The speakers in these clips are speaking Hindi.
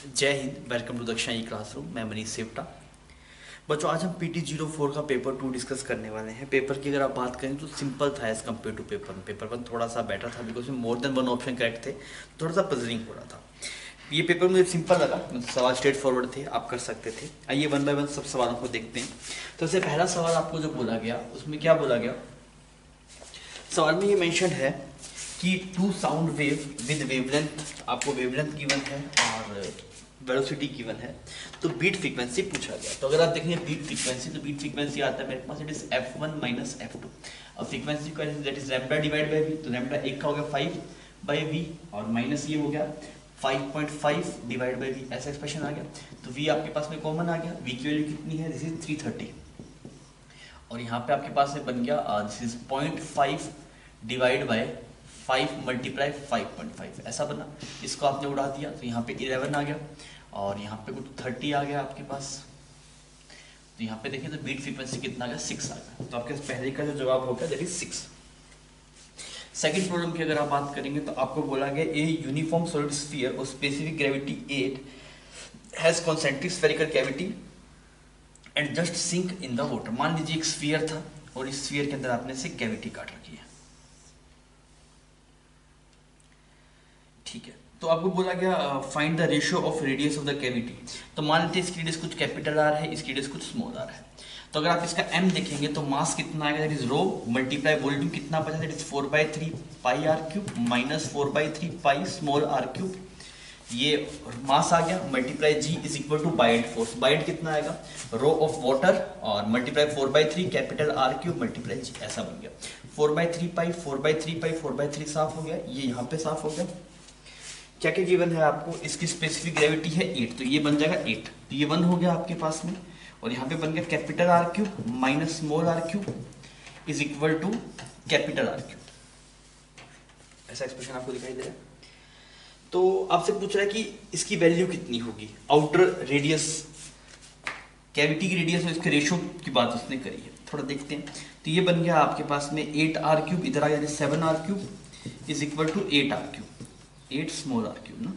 जय Hind. Welcome to Daksha e classroom. मैं मनीष सेवटा। बच्चों, आज हम PT04 का पेपर 2 डिस्कस करने वाले हैं। पेपर की अगर आप बात करें तो सिंपल था एज कम्पेयर टू पेपर 1 थोड़ा सा बेटर था, बिकॉज में more than one option correct थे, थोड़ा सा पजलिंग हो रहा था। ये पेपर मुझे सिंपल लगा, सवाल स्ट्रेट फॉरवर्ड थे, आप कर सकते थे। आइए वन बाय वन सब सवालों को देखते हैं। तो सबसे पहला सवाल आपको जो बोला गया उसमें क्या बोला गया, सवाल में ये मेंशन है कि two sound wave with wavelength, आपको वेवलेंथ गिवन है और वेलोसिटी गिवन है, तो बीट फ्रीक्वेंसी पूछा गया। तो अगर आप देखेंगे बीट फ्रीक्वेंसी, तो बीट फ्रीक्वेंसी आता है मेरे पास, it is f1 minus f2। अब फ्रीक्वेंसी का that is lambda divide by v, तो लैम्बडा एक का हो गया 5 बाय v और माइनस ये हो गया 5.5 डिवाइड बाय v, ऐसा एक्सप्रेशन आ गया। तो v आपके पास में कॉमन आ गया, v की वैल्यू कितनी है, दिस इज 330 और यहाँ पे आपके पास में बन गया this is 0.5 divide by 5 multiply 5.5 ऐसा बना। इसको आपने उड़ा दिया तो यहाँ पे 11 आ गया और यहाँ पे कुछ 30 आ गया आपके पास। तो यहाँ पे देखिए तो बीट फ्रीक्वेंसी कितना आ गया, 6 आ गया। तो आपके पहले का जो जवाब होगा दैट इज 6। सेकंड प्रॉब्लम की अगर आप बात करेंगे तो आपको बोला गया ए यूनिफॉर्म सॉलिड स्फीयर और specific gravity 8 has concentric spherical cavity and just sink in the water. मान लीजिए एक स्फीयर था और इस स्फीयर के अंदर आपने से कैविटी काट रखी है, ठीक है। तो आपको बोला गया find the ratio of radius of the cavity. तो मान लेते हैं इसकी रेडियस कुछ कैपिटल आर है, इसकी रेडियस कुछ स्मॉल आर है। तो अगर आप इसका m देखेंगे तो मास कितना आएगा, that is rho multiply volume कितना बचा, that is 4/3 pi R cube minus 4/3 pi small R cube. ये मास आ गया multiply g is equal to buoyant force. Buoyant कितना आएगा, रो ऑफ वाटर और multiply 4/3 capital R cube multiply g, ऐसा बन गया 4/3 पाई 4/3 पाई 4/3 साफ हो गया, ये यहाँ पे साफ हो गया। क्या क्या गिवन है आपको, इसकी स्पेसिफिक ग्रेविटी है 8, तो ये बन जाएगा 8, तो ये 1 हो गया आपके पास में और यहाँ पे बन गया capital R cube minus small R cube is equal to capital R cube, ऐसा एक्सप्रेशन आपको दिखाई दे रहा है। तो आपसे पूछ रहा है कि इसकी वैल्यू कितनी होगी, आउटर रेडियस, कैविटी की रेडियस और इसके रेशियो की बात उसने करी है, थोड़ा देखते हैं। तो ये बन गया आपके पास में 8 आर क्यूब, इधर आ गया 7 R cube is equal to 8 R cube, 8 small R cube ना।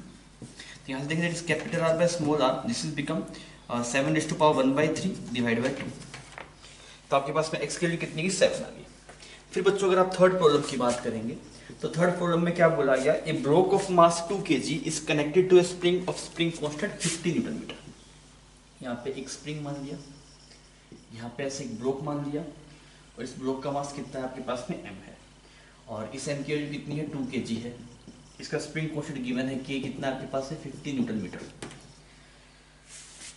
तो यहाँ से देखें that is capital R by small R, this is become 7⁻⁴ divide by 2। तो आपके पास में x की वैल्यू कितनी की 7 आ गई। फिर बच्चों अगर आप थर्ड प्रॉब्लम की बात करेंगे तो थर्ड प्रॉब्लम में क्या बोला गया, a block of mass 2 kg is connected to a spring of spring constant 50 newton metre. यहाँ पे एक स्प्रिंग मान लिया, यहाँ पे ऐसे एक ब्लॉक मान लिया और इस ब्लॉक का मास कितना है आपके पास में m है और इस m की वैल्यू कितनी है 2 kg है। इसका स्प्रिंग कांस्टेंट गिवन है कि कितना आपके पास है 50 न्यूटन मीटर।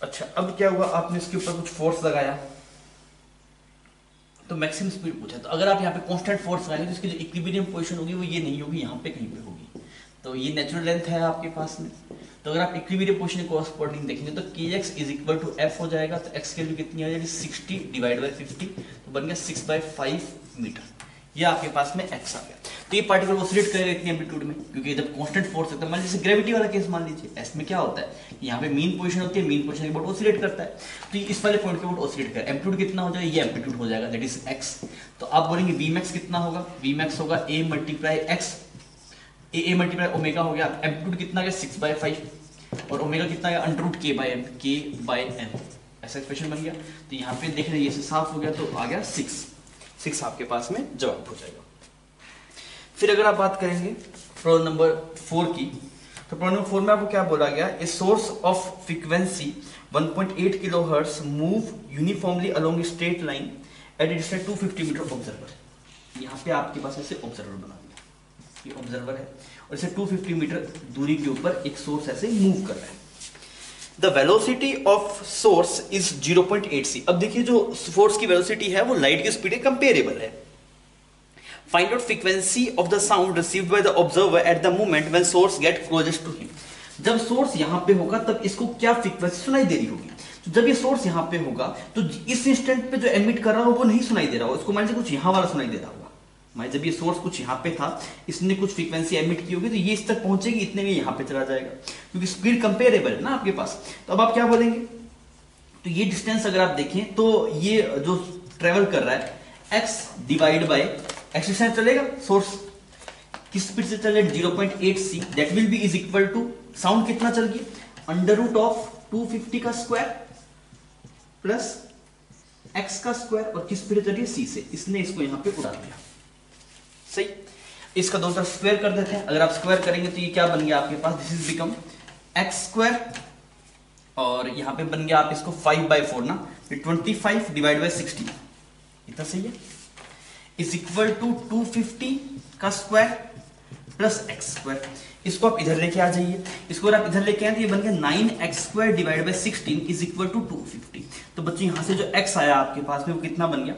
अच्छा, अब क्या हुआ, आपने इसके ऊपर कुछ फोर्स लगाया तो मैक्सिमम स्पीड पूछा। तो अगर आप यहाँ पे कांस्टेंट फोर्स लगाएंगे तो इसकी जो इक्विलिब्रियम पोजीशन होगी वो ये नहीं होगी, यहाँ पे कहीं पे होगी। तो ये नेचुरल लेंथ है आपके पास में, तो अगर आप इक्विलिब्रियम पोजीशन के कॉरस्पॉन्डिंग देखेंगे तो kx is equal to f हो जाएगा। तो x की वैल्यू कितनी आ जाएगी 60 डिवाइड बाय 50, तो बन गया 6/5 मीटर, ये आपके पास में x आ गया। तो ये पार्टिकल ऑसिलेट करेगा इतनी एम्पलीट्यूड में, क्योंकि जब कांस्टेंट फोर्स है, मान लीजिए ग्रेविटी वाला केस मान लीजिए, एस में क्या होता है, यहाँ पे मीन पोजीशन होती है, मीन पोजीशन के ऊपर ऑसिलेट करता है, तो इस वाले पॉइंट के ऊपर ऑसिलेट करेगा, एम्पलीट्यूड कितना हो जाएगा, ये एम्पलीट्यूड हो जाएगा दैट इज x। तो आप बोलेंगे Vmax कितना होगा, Vmax होगा a multiply x, a multiply omega हो गया, एम्पलीट्यूड कितना गया 6/5 और ओमेगा कितना गया √k/m, ऐसा एक्सप्रेशन बन गया। तो यहाँ पे देख रहे हैं ये साफ हो गया, तो आ गया 6 आपके पास में जवाब हो जाएगा। फिर अगर आप बात करेंगे प्रॉब्लम नंबर 4 की, तो प्रॉब्लम नंबर 4 में आपको क्या बोला गया, a source of frequency 1.8 kilohertz move uniformly along straight line at distance 250 metre observer. यहाँ पे आपके पास ऐसे ऑब्जर्वर बना दिया, ये ऑब्जर्वर है और इसे 250 मीटर दूरी के ऊपर एक सोर्स ऐसे मूव कर रहा है। The velocity of source is 0.8c। अब देखिए जो फोर्स की वेलोसिटी है वो लाइट की स्पीड के कंपेरेबल है। Find out frequency of the sound received by the observer at the moment when source get closest to him। जब सोर्स यहाँ पे होगा तब इसको क्या फ्रीक्वेंसी सुनाई दे रही होगी। तो जब ये सोर्स यहाँ पे होगा तो इस इंस्टेंट पे जो एमिट कर रहा हो वो नहीं सुनाई दे रहा होगा, इसको मान लीजिए कुछ यहाँ वाला सुनाई दे रहा होगा। मान जब ये सोर्स कुछ यहाँ पे था, इसने कुछ फ्रीक्वेंसी एमिट की होगी, तो ये इस तक पहुंचेगी, इतने में यहाँ पे चला जाएगा, क्योंकि स्पीड कंपेरेबल है ना आपके पास। तो अब आप क्या बोलेंगे, तो ये डिस्टेंस अगर आप देखें तो ये जो ट्रेवल कर रहा है x divide by x distance चलेगा, सोर्स किस स्पीड से चल रहा है 0.8c, that will be is equal to sound कितना चल गया अंडर रूट ऑफ 250 का स्क्वायर प्लस x का स्क्वायर, और किस पे चलिए c से, इसने इसको यहां पे उड़ा दिया। सही, इसका दोनों तरफ स्क्वायर कर देते हैं। अगर आप स्क्वायर करेंगे तो ये क्या बन गया आपके पास, this is become x square, और यहां पे बन गया आप इसको 5/4 ना, 25 डिवाइड बाय 60, इतना सही है, इज इक्वल टू 250 का स्क्वायर प्लस x स्क्वायर। इसको आप इधर लेके आ जाइए, इसको अगर आप इधर लेके आए तो ये बन गया 9x square divide by 16 is equal to 250। तो बच्चे यहां से जो x आया आपके पास में वो कितना बन गया,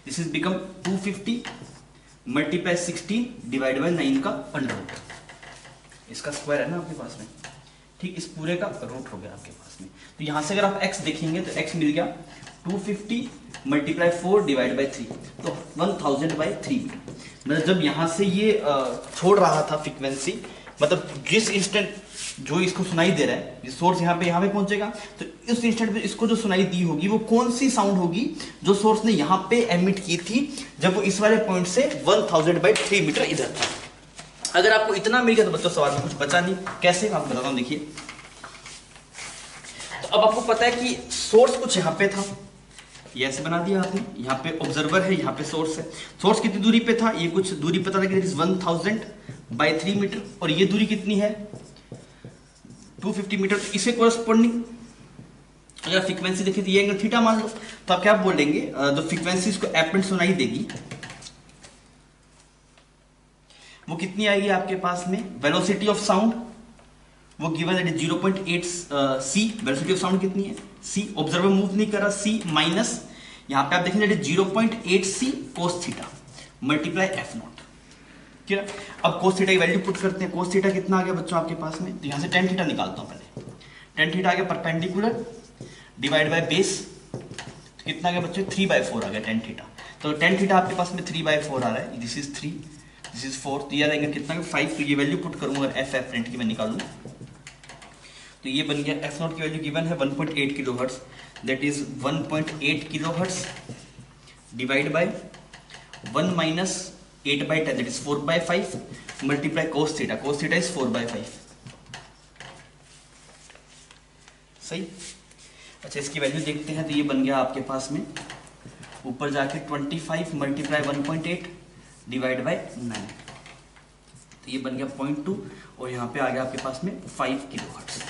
this is become 250 multiply 16 divide by 9 का अंडर रूट, इसका स्क्वायर है ना आपके पास में, ठीक, इस पूरे का रूट हो गया आपके पास में। तो यहां से अगर आप x देखेंगे तो x मिल गया 250 मल्टीप्लाई 4 डिवाइड बाय 3, तो 1000/3 मीटर। मतलब जब यहां से ये छोड़ रहा था फ्रीक्वेंसी, मतलब जिस इंस्टेंट जो इसको सुनाई दे रहा है, सोर्स यहाँ पे पहुंचेगा, तो इस इंस्टेंट पे इसको जो सुनाई दी होगी वो कौन सी साउंड होगी जो सोर्स ने यहाँ पे एमिट की थी जब वो इस वाले पॉइंट से 1000/3 मीटर इधर था। अगर आपको इतना मिल गया तो बच्चों सवाल में कुछ बचा नहीं। कैसे काम बताता हूं, देखिए। तो अब आपको पता है कि सोर्स कुछ यहाँ पे था, ये ऐसे बना दिया आपने, यहाँ पे ऑब्जर्वर है, यहाँ पे सोर्स है। सोर्स कितनी दूरी पे था, ये कुछ दूरी पता लगी 1000/3 मीटर, और ये दूरी कितनी है 250 मीटर। तो इसे कोरस्पॉन्डिंग अगर फ्रीक्वेंसी देखिए तो ये एंगल थीटा मान लो, तो आप क्या बोलेंगे, जो फ्रीक्वेंसी इसको एपेंड सुनाई देगी वो कितनी आएगी आपके पास में, वेलोसिटी ऑफ साउंड वो गिवन है 0.8 c, वेलोसिटी ऑफ साउंड कितनी है c, ऑब्जर्वर मूव नहीं कर रहा, c माइनस यहां पे आप देखेंगे 0.8 c cos theta multiply f not. ठीक है, अब cos थीटा की वैल्यू पुट करते हैं। cos थीटा कितना आ गया बच्चों आपके पास में, तो यहां से tan थीटा निकालता हूं पहले। tan थीटा आ गया परपेंडिकुलर डिवाइड बाय बेस, तो कितना आ गया बच्चों 3/4 आ गया tan थीटा। तो tan थीटा आपके पास में 3/4 आ रहा है, दिस इज 3 दिस इज 4, तो ये रहेगा कितना 5। तो ये वैल्यू पुट करूंगा, अगर f रेंट की मैं निकालूं तो ये बन गया f नॉट की वैल्यू गिवन है 1.8 kilohertz, that is 1.8 kilohertz divide by 1 minus 8/10 that is 4/5 multiply cos theta, cos theta is 4/5। सही, अच्छा इसकी वैल्यू देखते हैं, तो ये बन गया आपके पास में ऊपर जाके 25 मल्टीप्लाई 1.8 डिवाइड बाय 9, तो ये बन गया 0.2, और यहाँ पे आ गया आपके पास में 5 किलोहर्ट्ज।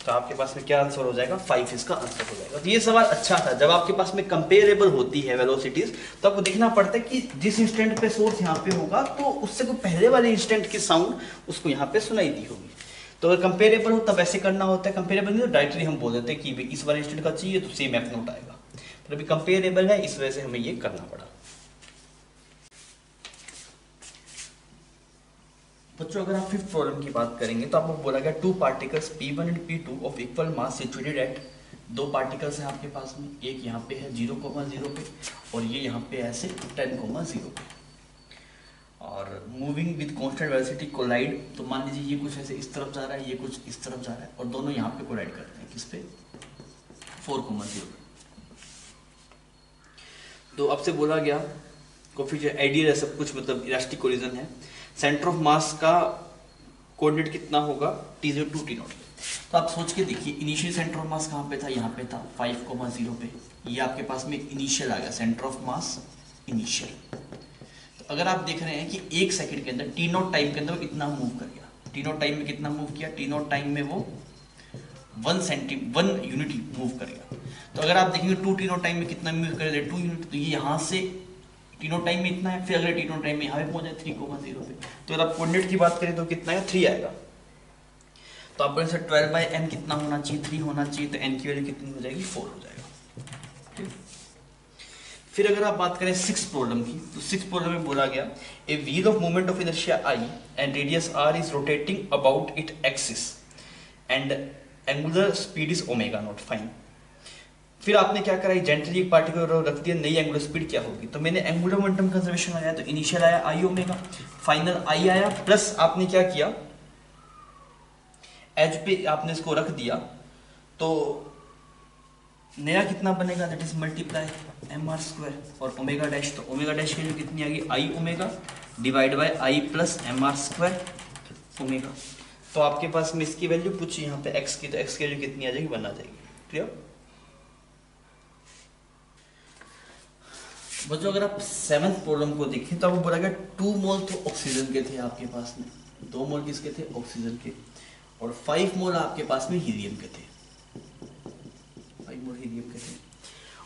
तो आपके पास में क्या आंसर हो जाएगा, 5 इसका आंसर हो जाएगा। तो ये सवाल अच्छा था, जब आपके पास में कंपेरेबल होती है वेलोसिटीज तो आपको देखना पड़ता है कि जिस इंस्टेंट पे सोर्स यहाँ पे होगा तो उससे कोई पहले वाले इंस्टेंट की साउंड उसको यहाँ पे सुनाई दी होगी। तो अगर कंपेरेबल हो तब ऐसे करना होता है, कंपेरेबल नहीं तो डायरेक्टली हम बोल देते हैं कि इस वाले इंस्टेंट का चाहिए तो सेम एफ नोट आएगा, पर अभी कंपेरेबल है इस वजह से हमें ये करना पड़ा। बच्चों अगर आप फिफ्थ प्रॉब्लम की बात करेंगे तो आपको बोला गया 2 particles P1 and P2 of equal mass situated at, 2 particles हैं आपके पास में, एक यहाँ पे है 0,0 पे और ये यहाँ पे ऐसे 10,0 पे, और moving with constant velocity collide. तो मान लीजिए ये कुछ ऐसे इस तरफ जा रहा है, ये कुछ इस तरफ जा रहा है, और दोनों यहाँ पे कोलाइड करते हैं किस पे 4,0 पे। तो आपसे बोला गया कोफिशिएंट आइडियल है सब कुछ, मतलब इलास्टिक कोलिजन है, सेंटर ऑफ मास का कोऑर्डिनेट कितना होगा T0 टू T0। तो आप सोच के देखिए इनिशियल सेंटर ऑफ मास कहाँ पे था, यहाँ पे था 5,0 पे, ये आपके पास में इनिशियल आ गया सेंटर ऑफ मास इनिशियल। तो अगर आप देख रहे हैं कि 1 सेकंड के अंदर T0 टाइम के अंदर वो कितना मूव कर गया, T0 टाइम में कितना मूव किया, T0 टाइम में वो 1 यूनिट मूव कर गया। तो अगर आप देखेंगे 2 T0 टाइम में कितना मूव करेगा 2 यूनिट, तो ये यहाँ से T0 टाइम में इतना है, फिर अगले T0 टाइम में यहाँ पे पहुंच जाए 3,0 पे। तो अगर आप कोऑर्डिनेट की बात करें तो कितना है 3 आएगा। तो आप से 12/n कितना होना चाहिए 3 होना चाहिए, तो n की वैल्यू कितनी हो जाएगी 4 हो जाएगा। ठीक, फिर अगर आप बात करें 6th प्रॉब्लम की, तो 6th प्रॉब्लम में बोला गया a wheel of moment of inertia I and radius r is rotating about it axis and angular speed is omega naught, fine. फिर आपने क्या करा, जेंटली एक पार्टिकल रख दिया, नई एंगुलर स्पीड क्या होगी, तो मैंने एंगुलर मोमेंटम कंजर्वेशन लगाया, तो इनिशियल आया I ओमेगा, फाइनल I आया, प्लस आपने क्या किया एज पे आपने इसको रख दिया, तो नया कितना बनेगा दैट इज मल्टीप्लाई mr² और ओमेगा डैश, तो ओमेगा डैश की वैल्यू कितनी आ गई I omega divide by I plus mr² omega. तो आपके पास में इसकी वैल्यू पूछी यहाँ पे x की, तो x की वैल्यू कितनी आ जाएगी, 1 आ जाएगी। क्लियर? बच्चों अगर आप 7th प्रॉब्लम को देखें तो आपको बोला गया 2 मोल तो ऑक्सीजन के थे आपके पास में, 2 मोल किसके थे, ऑक्सीजन के, और 5 मोल आपके पास में हीलियम के थे, 5 मोल हीलियम के थे।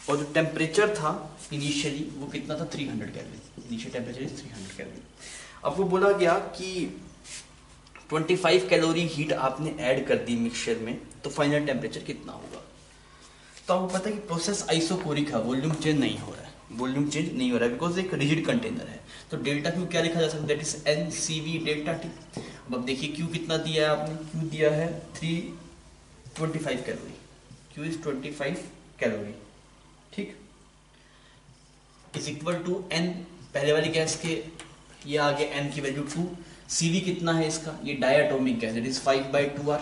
और जो टेम्परेचर था इनिशियली वो कितना था, 300 kelvin, initial temperature is 300 kelvin. आपको बोला गया कि 25 कैलोरी हीट आपने ऐड कर दी मिक्सचर में, तो फाइनल टेम्परेचर कितना होगा। तो आपको पता है कि प्रोसेस आइसोकोरिक है, वॉल्यूम चेंज नहीं हो रहा है, वॉल्यूम चेंज नहीं हो रहा है बिकॉज एक रिजिड कंटेनर है। तो डेल्टा क्यू क्या लिखा जा सकता है, that is N C V delta T. अब देखिए क्यू कितना दिया है आपने, क्यू दिया है 325 कैलोरी, क्यू इज 25 कैलोरी, ठीक, इज इक्वल टू एन, पहले वाली गैस के ये आ गया एन की वैल्यू 2, सीवी कितना है इसका, ये diatomic gas, it is 5/2r,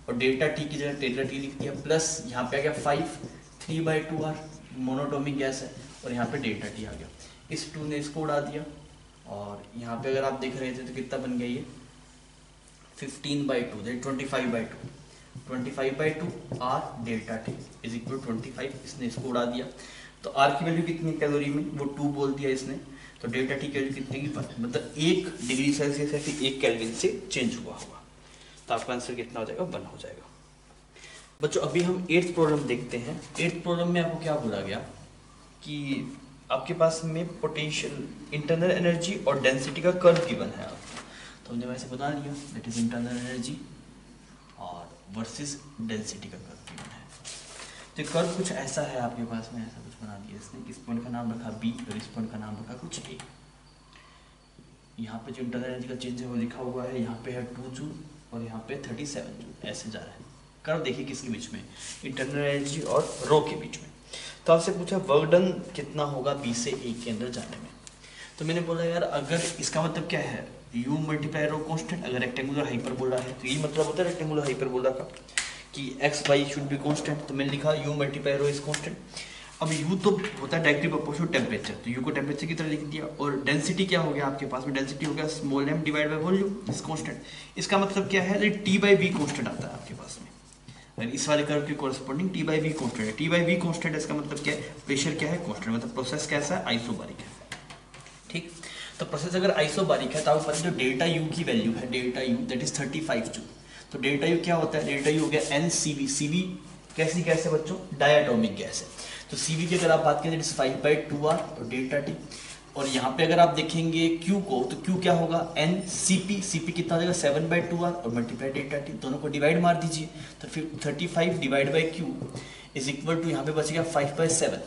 और डेल्टा टी की जगह डेल्टा टी लिख दिया, प्लस यहाँ पे आ गया 5, 3/2r, मोनोटोमिक गैस है, और यहाँ पे डेल्टा टी आ गया। इस 2 ने इसको उड़ा दिया, और यहाँ पे अगर आप देख रहे थे तो कितना बन गया ये 15/2, 25/2, 25/2 r delta T is equal 25, इसने इसको उड़ा दिया। तो r की वैल्यू कितनी कैलोरी में, वो 2 बोल दिया इसने, तो डेल्टा टी की वैल्यू कितनी की, मतलब 1 डिग्री सेल्सियस या फिर 1 केल्विन से चेंज हुआ होगा। तो आपका आंसर कितना हो जाएगा, 1 हो जाएगा। बच्चों अभी हम 8th प्रॉब्लम देखते हैं। 8th प्रॉब्लम में आपको क्या बोला गया कि आपके पास में पोटेंशियल, इंटरनल एनर्जी और डेंसिटी का कर्व गिवन है आपको, तो हमने वैसे बता दिया, दैट इज इंटरनल एनर्जी और वर्सेस डेंसिटी का कर्व गिवन है। तो कर्व कुछ ऐसा है आपके पास में, ऐसा कुछ बना दिया इसने, इस पॉइंट का नाम रखा बी और इस पॉइंट का नाम रखा कुछ ए। यहाँ पे जो इंटरनल एनर्जी का चेंज है वो लिखा हुआ है, यहाँ पे है 2 जूल और यहाँ पे 37 जूल, ऐसे जा रहा है। कर्व देखिए किसके बीच में, इंटरनल एनर्जी और रो के बीच में। तो आपसे पूछा वर्क डन कितना होगा बी से ए के अंदर जाने में। तो मैंने बोला यार अगर इसका मतलब क्या है, u मल्टीप्लाई रो कांस्टेंट, अगर रेक्टेंगुलर हाइपरबोला है तो यही मतलब होता है रेक्टेंगुलर हाइपरबोला का कि x y should be constant. तो मैंने लिखा u multiply rho is constant. अब u तो होता है डायरेक्टली प्रोपोर्शनल टेम्परेचर, तो u को टेम्परेचर की तरह लिख दिया, और डेंसिटी क्या हो गया आपके पास में, डेंसिटी हो गया small m divide by volume is constant. इसका मतलब क्या है, t/v कांस्टेंट आता है आपके पास में, इस वाले कर्व के कोरस्पॉन्डिंग t/v कांस्टेंट है। t/v कांस्टेंट इसका मतलब क्या है, प्रेशर क्या है कांस्टेंट, मतलब प्रोसेस कैसा है, आइसोबारिक है, ठीक। तो प्रोसेस अगर आइसोबारिक है तो आपको पता है जो डेल्टा यू की वैल्यू है, delta U that is 35 joule. तो डेल्टा यू क्या होता है, डेल्टा यू हो गया NCV, CV कैसी गैस है बच्चों, डायटोमिक गैस है। तो CV की अगर आप बात करें 5/2r और डेल्टा टी, और यहाँ पे अगर आप देखेंगे Q को तो Q क्या होगा NCP, CP कितना हो जाएगा 7/2r और मल्टीप्लाई डेल्टा टी, दोनों को डिवाइड मार दीजिए, तो फिर 35 divide by Q is equal to यहाँ पे बचेगा 5/7,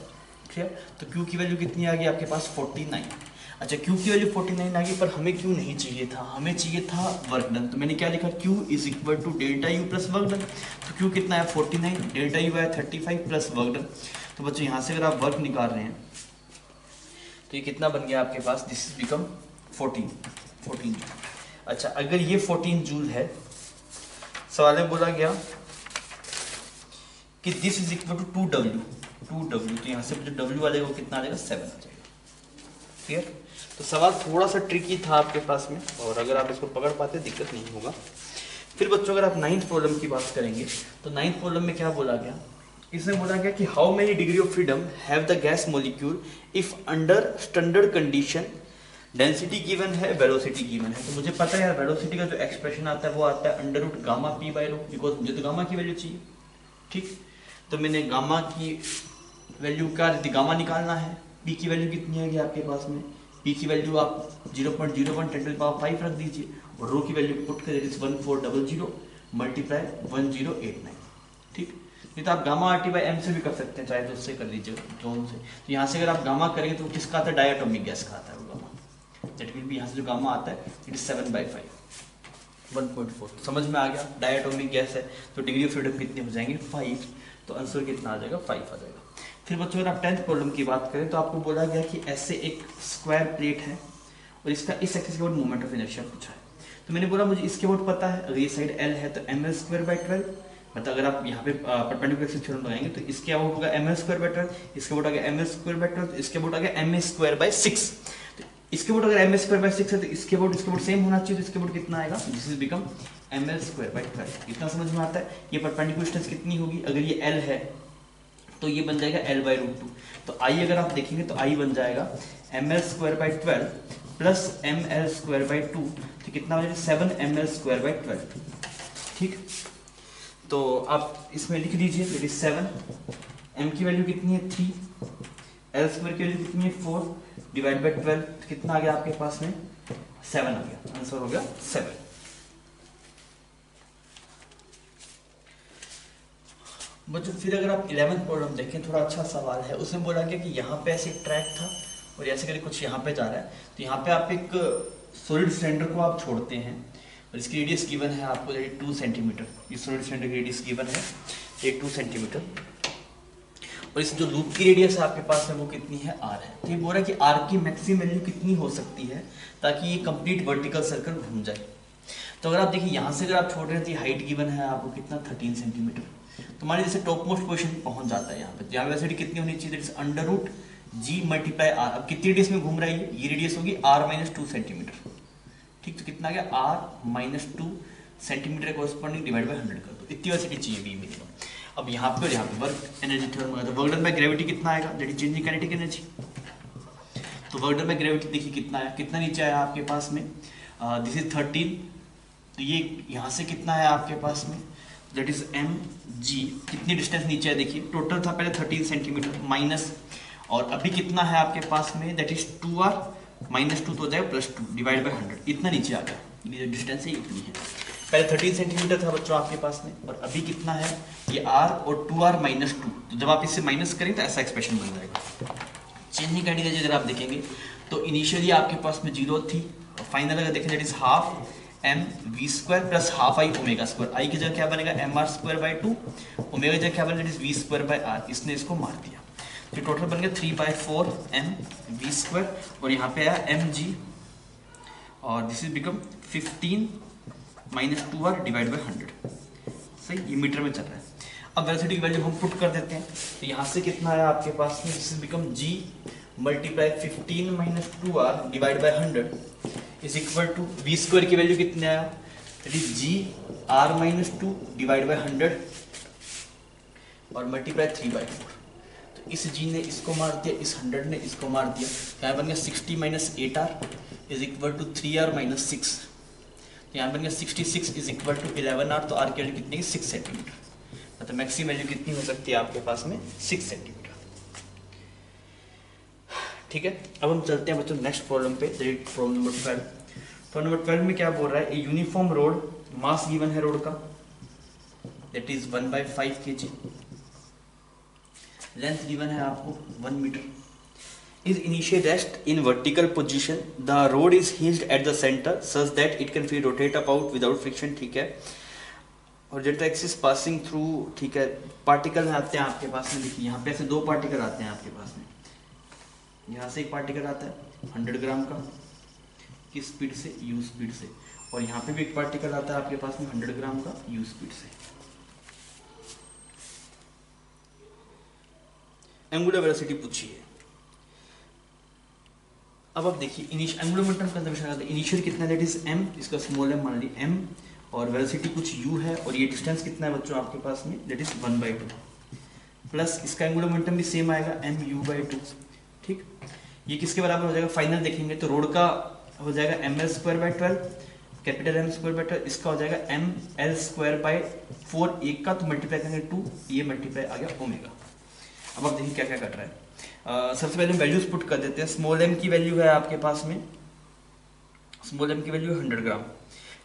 क्लियर। तो Q की वैल्यू कितनी आ गई आपके पास 49। अच्छा Q की वैल्यू 49 आ गई, पर हमें Q नहीं चाहिए था, हमें चाहिए था वर्क डन। तो मैंने क्या लिखा, Q is equal to delta U plus work done. तो Q कितना है 49, डेल्टा यू है 35 प्लस वर्क डन। तो बच्चों यहाँ से अगर आप वर्क निकाल रहे हैं तो ये कितना बन गया आपके पास, दिस इज बिकम 14 जूल। अच्छा अगर ये 14 जूल है, सवाल में बोला गया कि this is equal to 2W, तो यहाँ से जो W आ जाएगा वो कितना आ जाएगा 7 आ जाएगा, क्लियर। तो सवाल थोड़ा सा ट्रिकी था आपके पास में, और अगर आप इसको पकड़ पाते दिक्कत नहीं होगा। फिर बच्चों अगर आप 9th प्रॉब्लम की बात करेंगे तो 9th प्रॉब्लम में क्या बोला गया, इसमें बोला गया कि how many degree of freedom have the gas molecule if under standard condition, density given है, वेलोसिटी गिवन है। तो मुझे पता है यार वेलोसिटी का जो एक्सप्रेशन आता है वो आता है under root gamma P by rho, because मुझे तो गामा की वैल्यू चाहिए, ठीक। तो मैंने गामा की वैल्यू क्या, गामा निकालना है, पी की वैल्यू कितनी है आपके पास में, पी की वैल्यू आप 0.01 रख दीजिए, और रो की वैल्यू पुट कर 1400 मल्टीप्लाई 1089, ठीक। नहीं तो आप गामा RT बाई एम से भी कर सकते हैं, चाहे तो उससे कर लीजिए जोन से। तो यहाँ से अगर आप गामा करेंगे तो किसका आता है, डायटोमिक गैस का आता है वो गामा, दैट विल बी, यहाँ से जो गामा आता है इट इज 7/5, 1.4। समझ में आ गया, डायटोमिक गैस है तो डिग्री ऑफ फ्रीडम कितनी हो जाएंगे 5, तो आंसर कितना आ जाएगा 5 आ जाएगा। फिर बच्चों अगर आप 10th प्रॉब्लम की बात करें तो आपको बोला गया कि ऐसे एक स्क्वायर प्लेट है और इसका इस एक्सिस के ऊपर मोमेंट ऑफ इनर्शिया पूछा है। तो मैंने बोला मुझे इसके ऊपर पता है, अगर ये साइड L है तो ml²/12, मतलब अगर आप यहाँ पे परपेंडिकुलर एक्सिस थ्योरम लगाएंगे तो इसके अबाउट होगा ml²/12, इसके अबाउट आ गया ml²/12, इसके अबाउट आ गया ma²/6। तो इसके बोर्ड अगर ml/6 है तो इसके बोर्ड सेम होना चाहिए, तो इसके बोर्ड कितना आएगा, दिस इज बिकम ml/12। इतना समझ में आता है। ये परपेंडिकुलर डिस्टेंस कितनी होगी, अगर ये l है तो ये बन जाएगा l/√2। तो i अगर आप देखेंगे तो i बन जाएगा ml/12 प्लस ml/2, तो कितना हो जाएगा 7ml/12। ठीक, तो आप इसमें लिख दीजिए दैट इज 7, m की वैल्यू कितनी है 3, l स्क्वायर की वैल्यू कितनी है 4 डिवाइड बाय 12, तो कितना आ गया आपके पास में 7 आ गया, आंसर हो गया 7। बच्चों फिर अगर आप 11th प्रॉब्लम देखें, थोड़ा अच्छा सवाल है। उसमें बोला गया कि यहाँ पे ऐसे ट्रैक था और ऐसे करके कुछ यहाँ पे जा रहा है, तो यहाँ पे आप एक सॉलिड सिलेंडर को आप छोड़ते हैं और इसकी रेडियस गिवन है आपको 2 सेंटीमीटर। ये सॉलिड सिलेंडर की रेडियस गिवन है ये 2 सेंटीमीटर, और इस जो लूप की रेडियस है आपके पास है वो कितनी है r है। तो ये बोल रहा है कि r की मैक्सिमम वैल्यू कितनी हो सकती है ताकि ये कंप्लीट वर्टिकल सर्कल घूम जाए। तो अगर आप देखिए यहाँ से अगर आप छोड़ रहे हैं तो हाइट गिवन है आपको कितना 13 सेंटीमीटर। तो मान लीजिए जैसे टॉप मोस्ट पोजीशन पहुंच जाता है यहाँ पे, यहाँ वेलोसिटी कितनी होनी चाहिए, that is √g multiply r। अब कितनी रेडियस में घूम रहा है ये रेडियस होगी r-2 सेंटीमीटर। ठीक, तो कितना आ गया r-2 centimetre corresponding divide by 100 कर दो, इतनी वेलोसिटी चाहिए v मिनिमम। अब यहाँ पे और यहाँ पे वर्क एनर्जी थ्योरम में, तो वर्क डन बाय ग्रेविटी कितना आएगा, that is changing kinetic energy. तो वर्क डन बाय ग्रेविटी देखिए कितना आया, कितना नीचे आया आपके पास में, दिस इज 13, तो ये यहाँ से कितना है आपके पास में, दैट इज mg, कितनी डिस्टेंस नीचे है देखिए, टोटल था पहले 13 सेंटीमीटर माइनस, और अभी कितना है आपके पास में, दैट इज 2r -2 तो हो जाएगा +2 डिवाइड बाय 100, इतना नीचे आ गया। ये डिस्टेंस है इतनी है, पहले 13 सेंटीमीटर था बच्चों आपके पास में, और अभी कितना है ये r और 2r -2, तो जब आप इससे माइनस करें तो ऐसा एक्सप्रेशन बन जाएगा। चेंजिंग काइनेटिक एनर्जी अगर आप देखेंगे तो इनिशियली आपके पास में 0 थी, और फाइनल अगर देखें that is half mv² plus half i omega square. i की जगह क्या बनेगा mr²/2, ओमेगा की जगह क्या बनेगा दैट इज v²/r। इसने इसको मार दिया, तो टोटल बन गया 3/4 mv², और यहाँ पे आया mg, और this is become 15 -2r divide by 100। सही, ये मीटर में चल रहा है। अब वेलोसिटी की वैल्यू हम पुट कर देते हैं, तो यहाँ से कितना आया आपके पास में, this is become g multiply 15 -2r divide by 100 is equal to v² की वैल्यू कितनी आया, that is g r-2 divide by 100 और मल्टीप्लाई 3/4। तो इस g ने इसको मार दिया, इस 100 ने इसको मार दिया, यहाँ बन गया 60 - 8r is equal to 3r-6। तो यहाँ बन गया 66 इज इक्वल टू 11r, तो r की वैल्यू कितनी है 6 सेंटीमीटर। मतलब मैक्सिमम वैल्यू कितनी हो सकती है आपके पास में 6 सेंटीमीटर। ठीक है, अब हम चलते हैं बच्चों नेक्स्ट प्रॉब्लम पे, प्रॉब्लम नंबर 12। प्रॉब्लम नंबर 12 में क्या बोल रहा है, a uniform road, mass given है रोड का that is 1/5 kg, length given है आपको 1 metre, is initially rest in vertical position, the road is hinged at the center such that it can free rotate about without friction। ठीक है, और जेट एक्सिस पासिंग थ्रू, ठीक है, पार्टिकल आते हैं आपके पास में, देखिए यहाँ पे ऐसे 2 पार्टिकल आते हैं आपके पास में, यहाँ से एक पार्टिकल आता है 100 ग्राम का, किस स्पीड से, u स्पीड से, और यहाँ पे भी एक पार्टिकल आता है आपके पास में 100 ग्राम का u स्पीड से। एंगुलर वेलोसिटी पूछी है। अब आप देखिए एंगुलर मोमेंटम कंजर्वेशन आता है, इनिशियल कितना दैट इज m, इसका स्मॉल m मान ली m, और वेलोसिटी कुछ u है, और ये डिस्टेंस कितना है बच्चों आपके पास में, दैट इज 1/2 प्लस इसका एंगुलर मोमेंटम भी सेम आएगा mu/2। ठीक, ये किसके बराबर हो जाएगा, फाइनल देखेंगे तो रोड का हो जाएगा ml²/12, कैपिटल M²/12, इसका हो जाएगा ml²/4, एक का तो मल्टीप्लाई करेंगे 2, ये मल्टीप्लाई आ गया ओमेगा। अब आप देखिए क्या क्या कर रहा है। सबसे पहले हम वैल्यूज पुट कर देते हैं। स्मॉल m की वैल्यू है आपके पास में, स्मॉल m की वैल्यू है 100 ग्राम।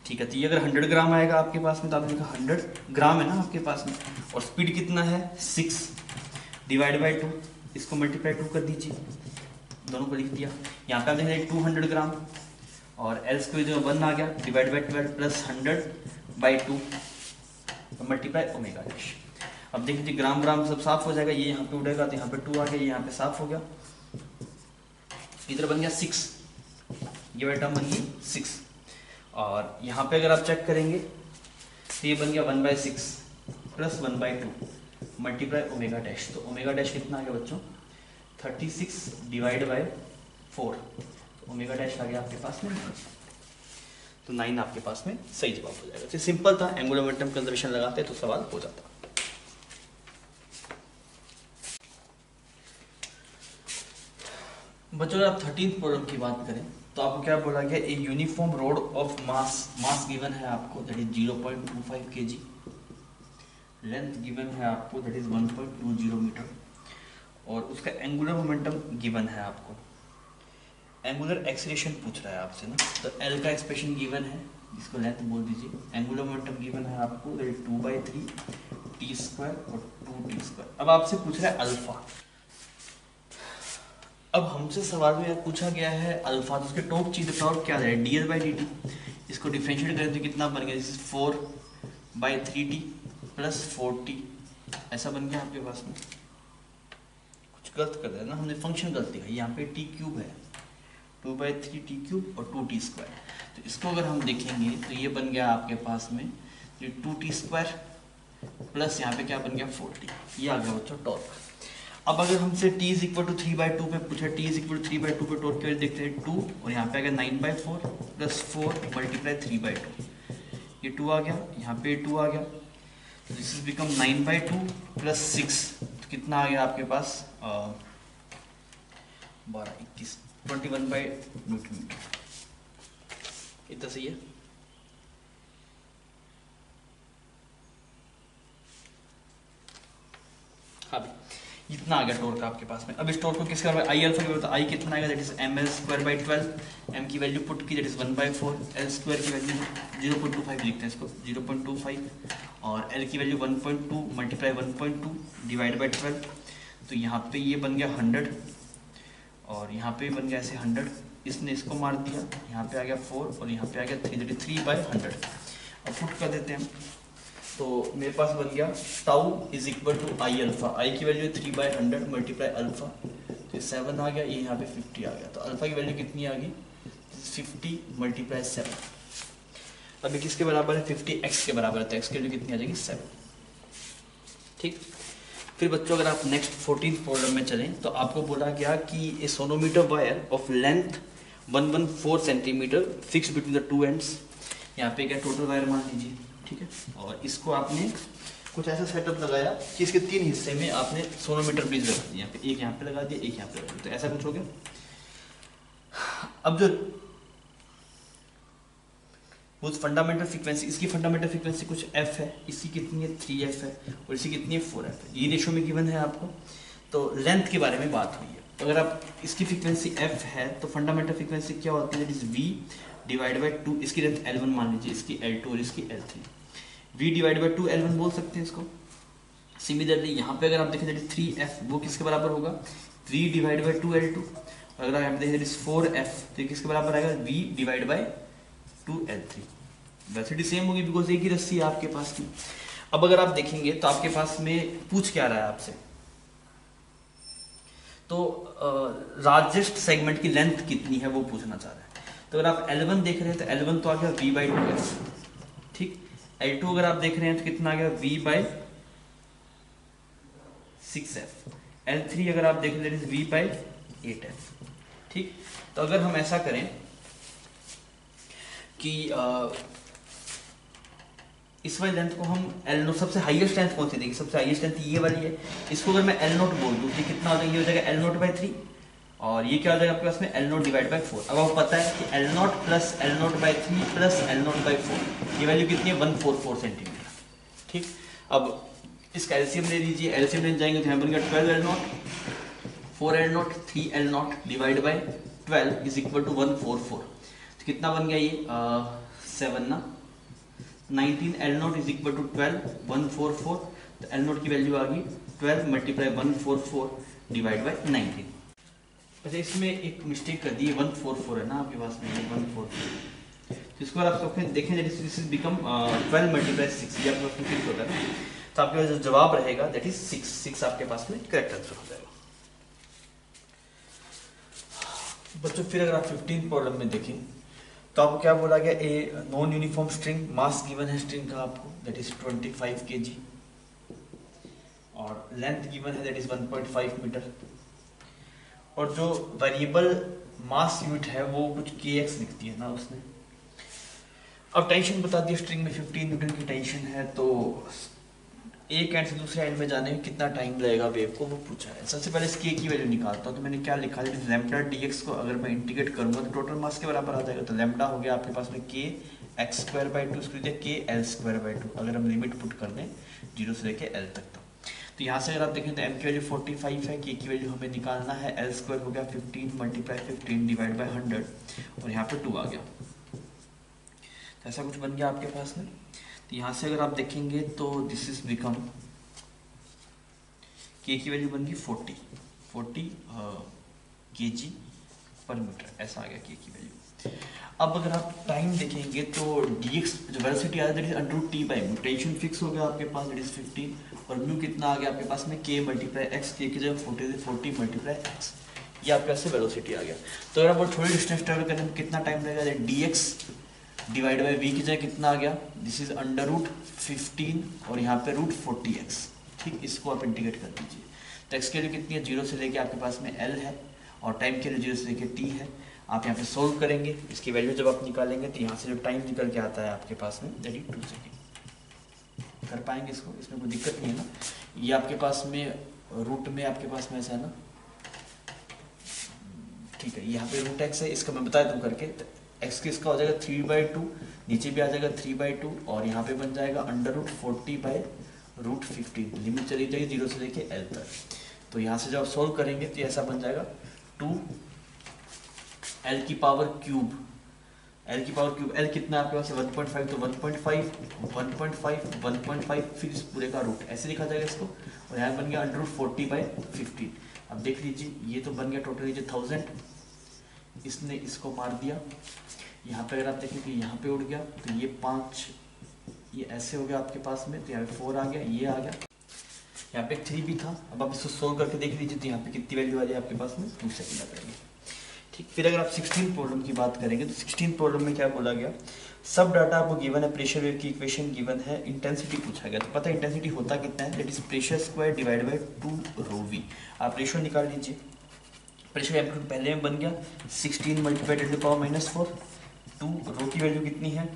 ठीक है, तो ये अगर 100 ग्राम आएगा आपके पास में, तो आपने लिखा 100 ग्राम है ना आपके पास में, और स्पीड कितना है 6 डिवाइड बाई 2, इसको मल्टीप्लाई 2 कर दीजिए, दोनों को लिख दिया। यहाँ पे आप देखें 200 ग्राम, और एल स्क्वायर जो 1 आ गया divide by 12 plus 100/2 multiply omega dash. अब देख लीजिए ग्राम ग्राम सब साफ हो जाएगा, ये यहाँ पे उड़ेगा तो यहाँ पे 2 आ गया, ये यहाँ पे साफ हो गया, इधर बन गया 6, ये वाली टर्म बन गई 6, और यहाँ पे अगर आप चेक करेंगे तो ये बन गया 1/6 प्लस 1/2 मल्टीप्लाई ओमेगा डैश। तो ओमेगा डैश कितना आ गया बच्चों 36 डिवाइड बाई 4, तो ओमेगा डैश आ गया आपके पास में, तो 9 आपके पास में सही जवाब हो जाएगा। तो सिंपल था, एंगुलर मोमेंटम कंजर्वेशन लगाते तो सवाल हो जाता। बच्चों अगर आप 13th प्रॉब्लम की बात करें तो आपको क्या बोला गया, a uniform road of mass given है आपको that is 0.25 kg, length given है आपको दैट इज 1.20 मीटर, और उसका एंगुलर मोमेंटम गिवन है आपको, एंगुलर एक्सीलरेशन पूछ रहा है आपसे ना, तो एल का एक्सप्रेशन गिवन है जिसको लेंथ बोल दीजिए, एंगुलर मोमेंटम गिवन है आपको दैट इज 2/3 t² और 2t²। अब आपसे पूछ रहा है अल्फा। अब हमसे सवाल में पूछा गया है अल्फा, तो उसके टॉर्क चाहिए, तो टॉर्क क्या है dl/dt, इसको डिफरेंशिएट करें तो कितना बन गया, this is 4/3t plus 4t, ऐसा बन गया आपके पास में। कुछ गलत कर दिया ना हमने, फंक्शन गलती है, यहाँ पे t³ है, 2/3t³ और 2t², तो इसको अगर हम देखेंगे तो ये बन गया आपके पास में 2t² प्लस यहाँ पे क्या बन गया 4t, ये आ गया बच्चों टॉर्क। अब अगर हमसे t = 3/2 पे पूछा, t = 3/2 पे टॉर्क की वैल्यू देखते हैं 2, और यहाँ पे आ गया 9/4 प्लस 4 × 3/2, ये 2 आ गया, यहाँ पे 2 आ गया, तो दिस इज बिकम 9/2 प्लस 6, तो कितना आ गया आपके पास 12 21 21/Nm, इतना सही है। हाँ भाई, इतना आ गया टॉर्क आपके पास में। अब इस टॉर्क को किसके बराबर, आई अल्फा के बराबर, आई कितना आएगा दैट इज ml²/12, m की वैल्यू पुट की दैट इज 1/4, l² की वैल्यू 0.25 लिखते हैं इसको 0.25, और l की वैल्यू 1.2 × 1.2 डिवाइड बाई 12, तो यहाँ पे ये बन गया 100, और यहाँ पे बन गया ऐसे 100, इसने इसको मार दिया, यहाँ पे आ गया 4 और यहाँ पे आ गया 3, दैट इज 3/100। अब पुट कर देते हैं, तो मेरे पास बन गया tau is equal to I alpha, I की वैल्यू 3/100 मल्टीप्लाई अल्फा, तो 7 आ गया, ये यहाँ पे 50 आ गया, तो अल्फा की वैल्यू कितनी आ गई 50 × 7। अभी किसके बराबर है 50 x के बराबर है, तो x की वैल्यू कितनी आ जाएगी 7। ठीक, फिर बच्चों अगर आप नेक्स्ट 14th प्रॉब्लम में चलें तो आपको बोला गया कि a sonometer wire of length 114 centimetre fix between the two ends, यहाँ पे क्या टोटल वायर मान लीजिए, ठीक है, और इसको आपने कुछ ऐसा सेटअप लगाया कि इसके 3 हिस्से में आपने सोनोमीटर ब्रिज रख दिया, यहाँ पे एक यहाँ पे लगा दिया, एक यहाँ पे लगा दिया, तो ऐसा कुछ हो गया। अब जो उस फंडामेंटल फ्रीक्वेंसी, इसकी फंडामेंटल फ्रीक्वेंसी कुछ f है, इसकी कितनी है 3f है, और इसकी कितनी है 4f है, ये रेशो में गिवन है आपको। तो लेंथ के बारे में बात हुई है, तो अगर आप इसकी फ्रीक्वेंसी f है तो फंडामेंटल फ्रीक्वेंसी क्या होती है, that is v divide by 2, इसकी लेंथ L1 मान लीजिए, इसकी L2 और इसकी L3, v divide by 2 L1 बोल सकते हैं इसको। सिमिलरली यहाँ पे अगर आप देखें दैट इज 3f, वो किसके बराबर होगा v डिवाइड बाई 2 L2, और अगर आप देखें दैट इज 4f, तो ये किसके बराबर आएगा v डिवाइड बाई 2 L3, वैसे सेम होगी बिकॉज एक ही रस्सी है आपके पास में। अब अगर आप देखेंगे तो आपके पास में पूछ क्या रहा है आपसे, तो लार्जेस्ट सेगमेंट की लेंथ कितनी है वो पूछना चाह रहा है। तो अगर आप L1 देख रहे हैं तो L1 तो आ गया v/2f, ठीक, L2 अगर आप देख रहे हैं तो कितना आ गया v/6f, L3 अगर आप देख रहे हैं v/8f, ठीक। तो अगर हम ऐसा करें कि इस वाली लेंथ को हम L0, सबसे हाईएस्ट लेंथ कौन सी देगी, सबसे हाईएस्ट लेंथ ये वाली है, इसको अगर मैं L0 बोल दूँ तो कितना हो जाएगा, ये हो जाएगा L0/3, और ये क्या हो जाएगा आपके पास में L0 डिवाइड बाई 4। अब आपको पता है कि L0 plus L0/3 plus L0/4, ये वैल्यू कितनी है 144 सेंटीमीटर, ठीक। अब इसका एलसीएम ले लीजिए, एलसीएम लेने जाएंगे तो यहाँ बन गया 12L0, 4L0, 3L0 divide by 12 is equal to 144, तो कितना बन गया ये 7 ना, 19L0 इज इक्वल टू 12, 144, तो L0 की वैल्यू आ गई 12 मल्टीप्लाई 144 डिवाइड बाई 19। अच्छा इसमें एक मिस्टेक कर दी, 144 है ना आपके पास में, 144, तो इसको आप देखें दिस इज बिकम 12 मल्टीप्लाई 6, ये आपके पास में फिक्स होता है ना, तो आपके पास जो जवाब रहेगा दैट इज 6 आपके पास में करेक्ट आंसर हो जाएगा। बच्चों फिर अगर आप 15 प्रॉब्लम में देखें तो आपको क्या बोला गया, a non uniform string, mass given है स्ट्रिंग का आपको दैट इज 25 kg, और लेंथ गिवन है दैट इज 1.5 मीटर, और जो वेरिएबल मास यूनिट है वो कुछ kx लिखती है ना उसने। अब टेंशन बता दी, स्ट्रिंग में 15 न्यूटन की टेंशन है, तो एक एंड से दूसरे एंड में जाने में कितना टाइम लगेगा वेव को, वो पूछा है। सबसे पहले इसकी की वैल्यू निकालता हूँ, तो मैंने क्या लिखा है, लैम्डा dx को अगर मैं इंटीग्रेट करूंगा तो टोटल मास के बराबर आ जाएगा। तो लैम्डा हो गया आपके पास में k x²/2, इसको k l²/2, अगर हम लिमिट पुट कर दें 0 से लेके l तक। तो यहाँ से अगर आप देखें तो m की वैल्यू 45 है, k की वैल्यू हमें निकालना है, l² हो गया 15 × 15 डिवाइड बाय 100, और यहाँ पे 2 आ गया। तो ऐसा कुछ बन गया आपके पास में। तो यहाँ से अगर आप देखेंगे तो दिस इज बिकम, k की वैल्यू बन गई 40 kg पर मीटर, ऐसा आ गया k की वैल्यू। अब अगर आप टाइम देखेंगे तो dx जो वेलोसिटी आ जाए √t/μ, टेंशन फिक्स हो गया आपके पास, दैट इज 15, और म्यू कितना आ गया आपके पास में, k × x, k की जगह 40 × x, ये आपके पास से वेलोसिटी आ गया। तो अगर आप थोड़ी डिस्टेंस ट्रेवल करने में कितना टाइम लगेगा, dx डिवाइड बाई v की जगह कितना आ गया, दिस इज √15 और यहाँ पे √40x, ठीक, इसको आप इंटीग्रेट कर दीजिए। तो x की वैल्यू कितनी है, 0 से लेके आपके पास में l है, और टाइम के लिए 0 से लेके t है। आप यहाँ पे सोल्व करेंगे, इसकी वैल्यू जब आप निकालेंगे तो यहाँ से जो टाइम निकल के आता है आपके पास में, दैट इज 2 सेकेंड। कर पाएंगे इसको, इसमें कोई दिक्कत नहीं है ना। ये आपके पास में रूट में आपके पास में ऐसा है ना, ठीक है, यहाँ पे √x है, इसका मैं बता दूँ करके। x की इसका हो जाएगा 3/2, नीचे भी आ जाएगा 3/2, और यहाँ पे बन जाएगा √40/√15, लिमिट चली जाएगी 0 से लेके l तक। तो यहाँ से जब आप सोल्व करेंगे तो ऐसा बन जाएगा 2l की पावर क्यूब, l कितना आपके पास है 1.5, तो 1.5, फिर इस पूरे का रूट, ऐसे लिखा जाएगा इसको, और यहाँ बन गया √40/15। अब देख लीजिए, ये तो बन गया टोटल लीजिए 1000, इसने इसको मार दिया। यहाँ पे अगर आप देखें कि यहाँ पे उड़ गया, तो ये 5, ये ऐसे हो गया आपके पास में, तो यहाँ पे 4 आ गया, ये आ गया, यहाँ पे 3 भी था। अब आप इसको सोल्व करके देख लीजिए, तो यहाँ पे कितनी वैल्यू आ रही है आपके पास में, 2 सेकंड आ जाएंगे, ठीक। फिर अगर आप 16 प्रॉब्लम की बात करेंगे तो 16 प्रॉब्लम में क्या बोला गया, सब डाटा आपको गिवन है, प्रेशर वेव की इक्वेशन गिवन है, इंटेंसिटी पूछा गया। तो पता है इंटेंसिटी होता कितना है, that is pressure square divide bye 2ρV। आप रेशियो निकाल लीजिए, प्रेशर एम्पलीट्यूड पहले में बन गया 16 × 10⁻⁻⁴, 2 रो की वैल्यू कितनी है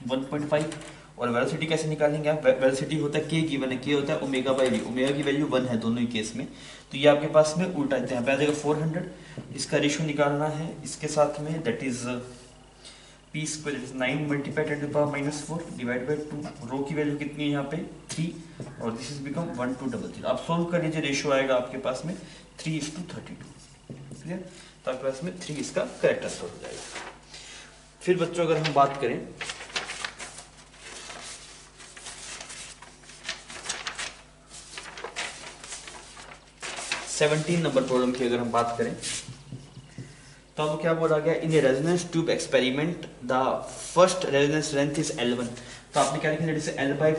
1.5, और वेलोसिटी कैसे निकालेंगे आप, वेलोसिटी होता है k गिवन है, k होता है ω/v, ओमेगा की वैल्यू 1 है दोनों ही केस में। तो ये आपके पास में उल्टा यहाँ पे आ जाएगा 400, इसका रेशियो निकालना है इसके साथ में, that is p² 9 × 10⁻⁻⁴ divide by 2, रो की वैल्यू कितनी है यहाँ पे 3, और दिस इज बिकम 1200। आप सोल्व कर लीजिए, रेशियो आएगा आपके पास में 3:32, क्लियर। तो आपके पास में 3 इसका करेक्ट आंसर हो जाएगा। फिर बच्चों अगर हम बात करें सेवनटीन नंबर प्रॉब्लम की, अगर हम बात करें तो अब क्या बोला गया, in a resonance tube experiment the first resonance length is L1। तो आपने क्या लिखा, जैसे L/,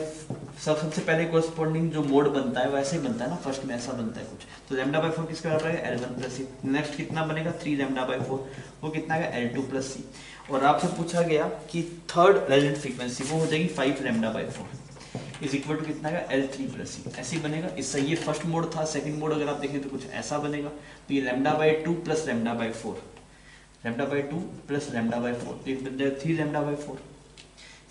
सबसे पहले कोरस्पॉन्डिंग जो मोड बनता है वैसे ही बनता है ना, फर्स्ट में ऐसा बनता है कुछ, तो λ/4 किसके बराबर है, L1+c। नेक्स्ट कितना बनेगा 3λ/4, वो कितना है L2+c। और आपसे पूछा गया कि थर्ड रेजोनेंट फ्रीक्वेंसी वो हो जाएगी 5λ/4 इज इक्वल टू कितना है L3+c, ऐसे ही बनेगा। इससे ये फर्स्ट मोड था, सेकंड मोड अगर आप देखें तो कुछ ऐसा बनेगा। तो ये λ/2 + λ/4, λ/2 + λ/4, तो ये बन जाएगा 3λ/4।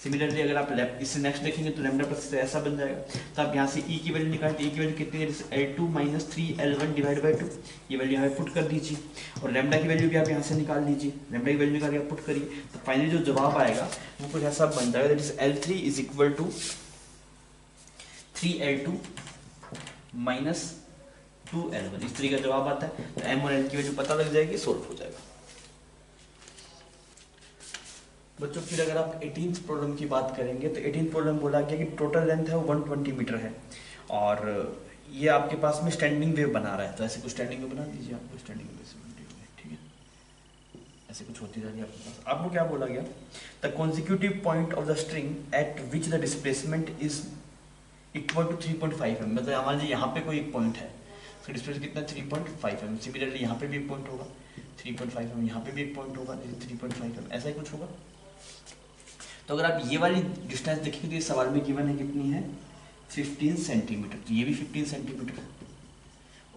सिमिलरली अगर आप इससे नेक्स्ट देखेंगे तो λ+ ऐसा बन जाएगा। तो आप यहाँ से e की वैल्यू निकालते, e की वैल्यू कितनी है, L2 - 3L1 डिवाइड बाई 2, ये वैल्यू यहाँ पे पुट कर दीजिए, और लैम्डा की वैल्यू भी आप यहाँ से निकाल लीजिए, लैम्डा की वैल्यू निकाल के आप पुट करिए, तो फाइनली जो जवाब आएगा वो कुछ ऐसा बन जाएगा, that is L3 is equal to 3L2 - 2L1, इस तरीके का जवाब आता है। तो m और n की वैल्यू पता लग जाएगी, सोल्व हो जाएगा। बच्चों फिर अगर आप 18th प्रॉब्लम की बात करेंगे तो 18th प्रॉब्लम बोला गया कि टोटल लेंथ है वो 120 मीटर है, और ये आपके पास में स्टैंडिंग वेव बना रहा है। तो ऐसे कुछ स्टैंडिंग वेव बना दीजिए, आपको स्टैंडिंग वेव से बन रही है, ठीक है, ऐसे कुछ होती जा रही है आपके पास। आपको क्या बोला गया, the consecutive point of the string at which the displacement is equal to 3.5 mm, मतलब मान लीजिए यहाँ पे कोई एक पॉइंट है, तो डिस्प्लेसमेंट कितना 3.5 mm। सिमिलरली यहाँ पे भी एक पॉइंट होगा 3.5 mm, यहाँ पे भी एक पॉइंट होगा 3.5 mm, ऐसा ही कुछ होगा। तो अगर आप ये वाली डिस्टेंस देखेंगे तो इस सवाल में गिवन है कितनी है 15 सेंटीमीटर, तो ये भी 15 सेंटीमीटर है,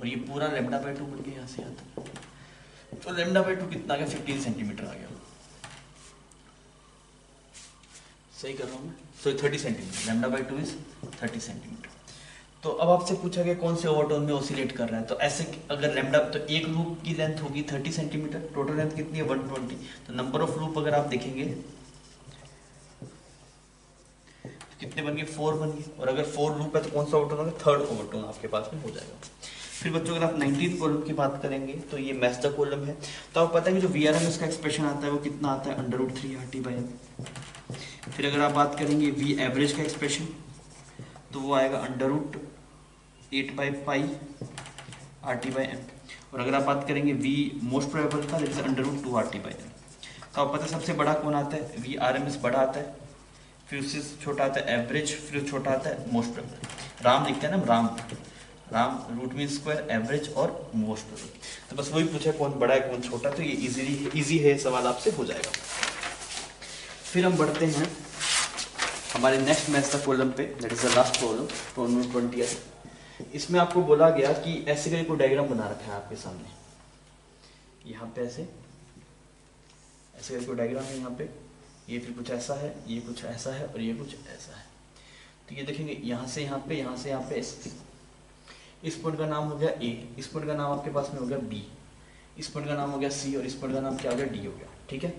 और ये पूरा लेमडा बाई 2 बन गया यहाँ से यहाँ तक। तो लेमडा बाई 2 कितना आ गया, 15 सेंटीमीटर आ गया। सही कर रहा हूँ मैं, sorry 30 centimetre, lambda by 2 is 30 centimetre. तो अब आपसे पूछा गया कौन से ओवरटोन में ऑसिलेट कर रहा है। तो ऐसे अगर लेमडा, तो एक लूप की लेंथ होगी 30 सेंटीमीटर, टोटल लेंथ कितनी है 120। तो नंबर ऑफ लूप अगर आप देखेंगे तो कितने बन गए, 4 बन गए। और अगर 4 लूप है तो कौन सा ओवरटोन होगा, थर्ड ओवरटोन आपके पास में हो जाएगा। फिर बच्चों अगर आप 19th कॉलम की बात करेंगे तो ये मैच द कॉलम है। तो आपको पता है कि जो VRMS का एक्सप्रेशन आता है वो कितना आता है, √3 RT/m। फिर अगर आप बात करेंगे V एवरेज का एक्सप्रेशन तो वो आएगा √8/π RT/m। और अगर आप बात करेंगे V मोस्ट प्रोबेबल का, दैट इज √2 RT/m। तो आप पता है सबसे बड़ा कौन आता है, VRMS बड़ा आता है, फिर उससे छोटा आता है एवरेज, फिर छोटा आता है मोस्ट प्रोबेबल। राम लिखते हैं ना, राम रूट मीन स्क्वायर, एवरेज और मोस्ट प्रोबेबल। तो बस वही पूछा कौन बड़ा है कौन छोटा, तो ये इजी है सवाल आपसे हो जाएगा। फिर हम बढ़ते हैं हमारे नेक्स्ट मैथ का कॉलम पे, that is the last column, problem 20। इसमें आपको बोला गया कि ऐसे करके कोई डायग्राम बना रखा है आपके सामने, यहाँ पे ऐसे करके कोई डायग्राम है यहाँ पे, ये फिर कुछ ऐसा है, ये कुछ ऐसा है और ये कुछ ऐसा है। तो ये देखेंगे यहाँ से यहाँ पे, यहाँ से यहाँ पे, इस पॉइंट का नाम हो गया A, इस पॉइंट का नाम आपके पास में हो गया B, इस पॉइंट का नाम हो गया C और इस पॉइंट का नाम क्या हो गया D हो गया। ठीक है,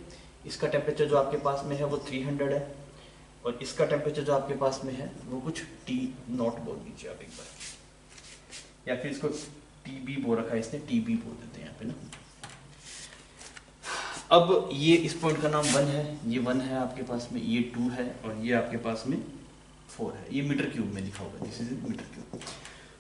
इसका टेम्परेचर जो आपके पास में है वो 300 है और इसका टेम्परेचर जो आपके पास में है वो कुछ T0 बोल दीजिए आप एक बार, या फिर इसको TB बोल रखा है इसने, TB बोल देते हैं यहाँ पे ना। अब ये इस पॉइंट का नाम 1 है, ये 1 है आपके पास में, ये 2 है और ये आपके पास में 4 है। ये मीटर क्यूब में लिखा होगा, दिस इज मीटर क्यूब।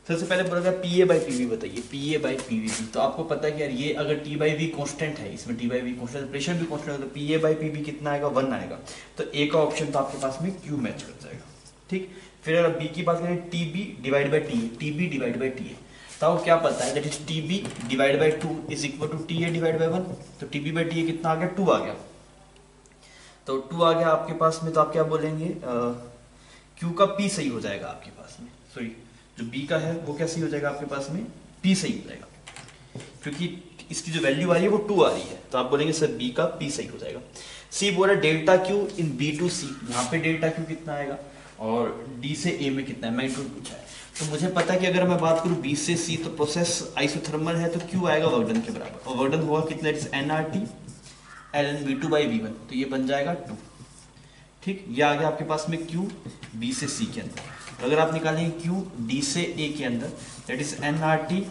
सबसे पहले बोला गया PA/PV बताइए, PA/PV। तो आपको पता है कि यार ये अगर T/V कांस्टेंट है, इसमें T/V कांस्टेंट, प्रेशर भी कांस्टेंट है, तो PA/PV कितना आएगा, 1 आएगा। तो A का ऑप्शन तो आपके पास में Q मैच कर जाएगा। ठीक, फिर अगर B की बात करें, TB/TA, तो आपको क्या पता है, that is TB/2 is equal to TA/1। तो TB/TA कितना आ गया, 2 आ गया। तो 2 आ गया आपके पास में, तो आप क्या बोलेंगे, Q का P सही हो जाएगा आपके पास में, सॉरी जो B का है वो क्या सही हो जाएगा आपके पास में, P सही हो जाएगा, क्योंकि इसकी जो वैल्यू आ रही है वो 2 आ रही है। तो आप बोलेंगे सर B का P सही हो जाएगा। C बोला delta Q in B to C, यहाँ पे डेल्टा Q कितना आएगा और D से A में कितना है, मैग्नीट्यूड पूछा है। तो मुझे पता है कि अगर मैं बात करूँ B से C, तो प्रोसेस आइसोथर्मल है तो Q आएगा वर्क डन के बराबर, और वर्क डन होगा कितना, nRT ln V2/V1, तो ये बन जाएगा 2। ठीक, ये आ गया आपके पास में Q B से C के अंदर। अगर आप निकालेंगे Q D से A के अंदर, that is nRT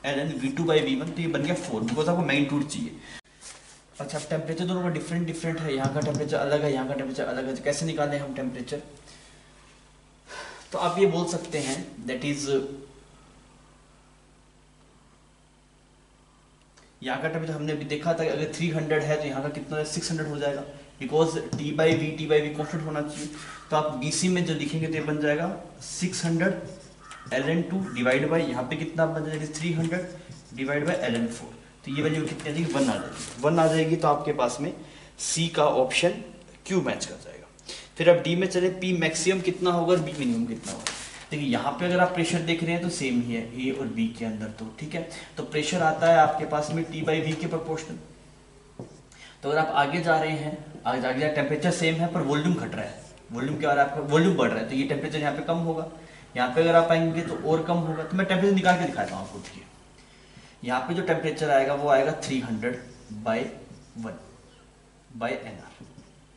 ln V2/V1, तो ये बन गया 4, बिकॉज आपको मैग्नीट्यूड चाहिए। अच्छा, टेम्परेचर दोनों का डिफरेंट है, यहाँ का टेम्परेचर अलग है, यहाँ का टेम्परेचर अलग है, तो कैसे निकालें हम टेम्परेचर। तो आप ये बोल सकते हैं दैट इज, यहाँ का टेम्परेचर हमने अभी देखा था कि अगर 300 है तो यहाँ का कितना 600 हो जाएगा, बिकॉज T/V कांस्टेंट होना चाहिए। तो आप BC में जो लिखेंगे तो ये बन जाएगा 600 ln2 डिवाइड बाई, यहाँ पे कितना बन जाएगा 300 डिवाइड बाई ln4। तो ये वैल्यू कितनी आ जाएगी, 1 आ जाएगी। 1 आ जाएगी तो आपके पास में C का ऑप्शन Q मैच कर जाएगा। फिर अब D में चले, P मैक्सिमम कितना होगा और B मिनिमम कितना होगा। देखिए यहाँ पे अगर आप प्रेशर देख रहे हैं तो सेम ही है A और B के अंदर, तो ठीक है। तो प्रेशर आता है आपके पास में T/V के प्रोपोर्शनल। तो अगर आप आगे जा रहे हैं, आगे टेम्परेचर सेम है पर वॉल्यूम घट रहा है, वॉल्यूम के बाद आपका वॉल्यूम बढ़ रहा है, तो ये टेम्परेचर यहाँ पे कम होगा, यहाँ पे अगर आप आएंगे तो और कम होगा। तो मैं टेम्परेचर निकाल के दिखाता हूँ आपको। देखिए यहाँ पे जो टेम्परेचर आएगा वो आएगा 300/1/nR।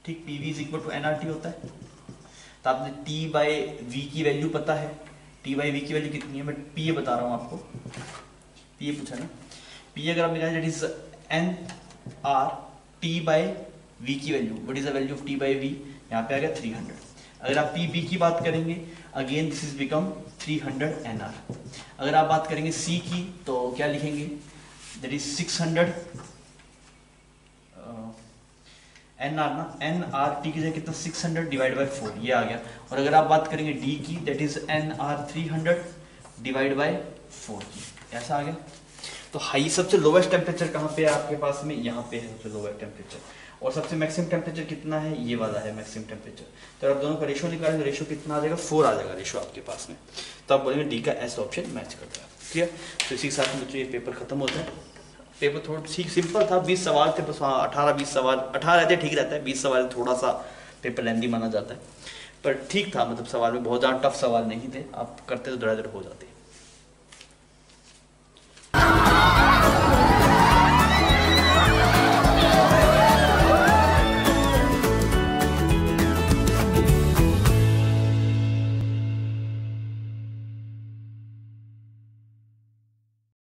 ठीक, PV is equal to nRT होता है। तो आपने T/V की वैल्यू पता है, T/V की वैल्यू कितनी है, मैं PA बता रहा हूँ आपको, PA पूछा ना। PA अगर आप निकालें, दैट इज nR T/V की value, what is the value of T/V, यहाँ पे आ गया 300। अगर आप PB की बात करेंगे, again this is become 300 nR। अगर आप बात करेंगे C की तो क्या लिखेंगे, दैट इज 600 nR ना, nRT की जगह कितना 600 डिवाइड बाई 4, ये आ गया। और अगर आप बात करेंगे D की, that is nR 300 divide by 4 की, ऐसा आ गया। तो हाई सबसे लोवेस्ट टेम्परेचर कहाँ पे है आपके पास में, यहाँ पे है सबसे लोवेस्ट टेम्परेचर। और सबसे मैक्सिमम टेम्परेचर कितना है, ये वाला है मैक्सिमम टेम्परेचर। तो आप दोनों का रेशो निकालें तो रेशो कितना आ जाएगा, 4 आ जाएगा रेशो आपके पास में। तो आप बोलेंगे डी का एस ऑप्शन मैच करता है। क्लियर। तो इसी के साथ मुझे ये पेपर खत्म होता है। पेपर थोड़ा ठीक सिंपल था, 20 सवाल थे बस, 18-20 सवाल, 18 रहते ठीक रहता है, 20 सवाल थोड़ा सा पेपर लेंदी माना जाता है, पर ठीक था, मतलब सवाल में बहुत ज़्यादा टफ सवाल नहीं थे, आप करते तो धड़ाधड़ हो जाते।